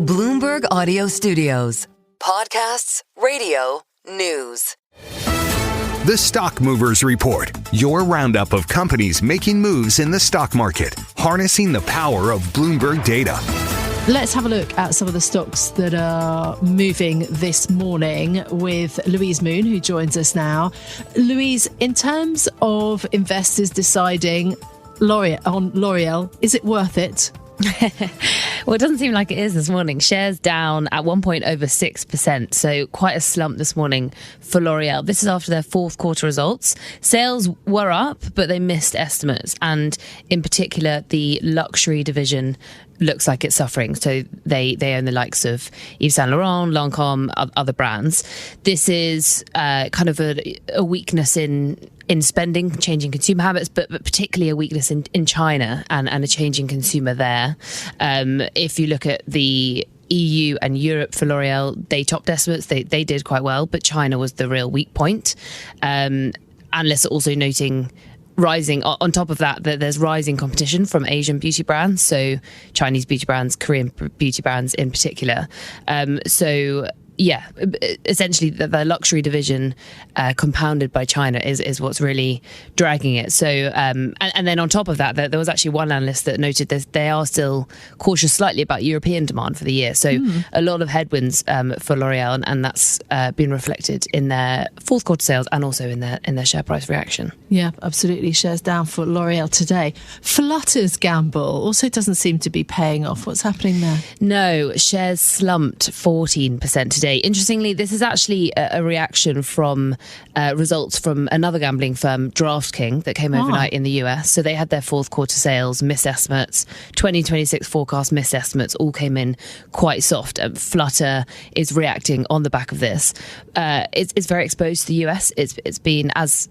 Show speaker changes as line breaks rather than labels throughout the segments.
Bloomberg Audio Studios. Podcasts, radio, news.
The Stock Movers Report, your roundup of companies making moves in the stock market, harnessing the power of Bloomberg data.
Let's have a look at some of the stocks that are moving this morning with Louise Moon, who joins us now. Louise, in terms of investors deciding on L'Oreal, is it worth it?
Well, it doesn't seem like it is this morning. Shares down at 1 point over 6%. So quite a slump this morning for L'Oreal. This is after their fourth quarter results. Sales were up, but they missed estimates. And in particular, the luxury division looks like it's suffering. So they own the likes of Yves Saint Laurent, Lancôme, other brands. This is kind of a weakness in spending, changing consumer habits, but particularly a weakness in China and a changing consumer there. If you look at the EU and Europe for L'Oreal, they topped estimates. They did quite well, but China was the real weak point. Analysts are also noting rising, on top of that there's rising competition from Asian beauty brands, so Chinese beauty brands, Korean beauty brands in particular. Yeah, essentially the luxury division compounded by China is what's really dragging it. So, and then on top of that, there was actually one analyst that noted that they are still cautious slightly about European demand for the year. So a lot of headwinds for L'Oreal, and that's been reflected in their fourth quarter sales and also in their share price reaction. Yeah, absolutely. Shares down for L'Oreal today. Flutter's gamble also doesn't seem to be paying off. What's happening there? No, shares slumped 14% today. Interestingly, this is actually a reaction from results from another gambling firm, DraftKings, that came overnight in the US. So they had their fourth quarter sales, missed estimates, 2026 forecast missed estimates, all came in quite soft. Flutter is reacting on the back of this. It's very exposed to the US. It's been, as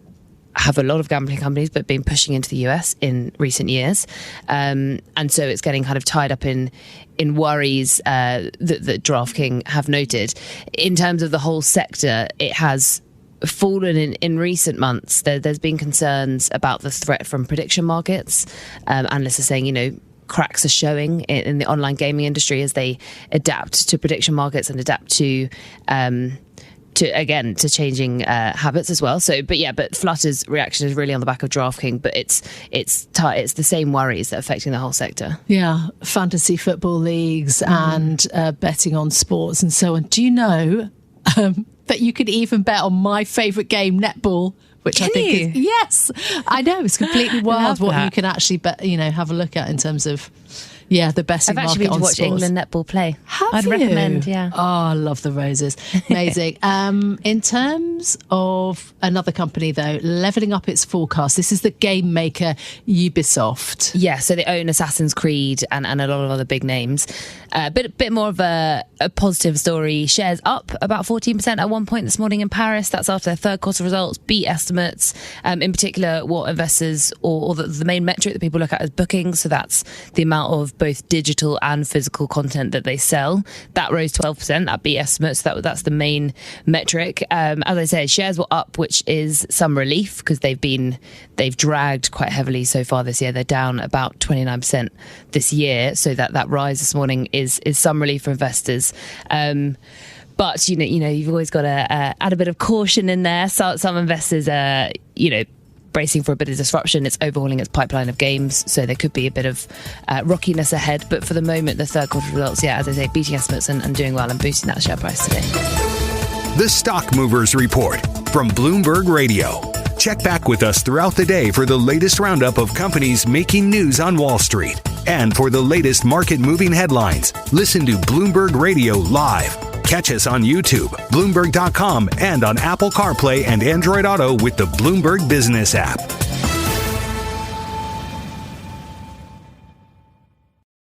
have a lot of gambling companies, but been pushing into the US in recent years. And so it's getting kind of tied up in worries that DraftKings have noted. In terms of the whole sector, it has fallen in recent months. There's been concerns about the threat from prediction markets. Analysts are saying, cracks are showing in the online gaming industry as they adapt to prediction markets and adapt to changing habits as well. So, but Flutter's reaction is really on the back of DraftKings, but it's the same worries that are affecting the whole sector. Yeah, fantasy football leagues and betting on sports and so on. Do you know that you could even bet on my favourite game, netball? Which I think is, yes, I know, it's completely wild what you can actually bet, have a look at in terms of the betting market on sports. I've actually been to watch England netball play. I'd recommend, yeah. Oh, I love the Roses. Amazing. In terms of another company, though, levelling up its forecast, this is the game maker Ubisoft. Yeah, so they own Assassin's Creed and a lot of other big names. Bit more of a positive story. Shares up about 14% at one point this morning in Paris. That's after their third quarter results, beat estimates. In particular, what investors or the main metric that people look at is bookings. So that's the amount of both digital and physical content that they sell. That rose 12%. That beat estimates. That's the main metric. As I said, shares were up, which is some relief because they've dragged quite heavily so far this year. They're down about 29% this year. So that rise this morning is some relief for investors. But you've always got to add a bit of caution in there. So some investors are bracing for a bit of disruption. It's overhauling its pipeline of games, so there could be a bit of rockiness ahead. But for the moment, the third quarter results, as I say, beating estimates and doing well and boosting that share price today.
The Stock Movers Report from Bloomberg Radio. Check back with us throughout the day for the latest roundup of companies making news on Wall Street. And for the latest market-moving headlines, listen to Bloomberg Radio live. Catch us on YouTube, Bloomberg.com, and on Apple CarPlay and Android Auto with the Bloomberg Business app.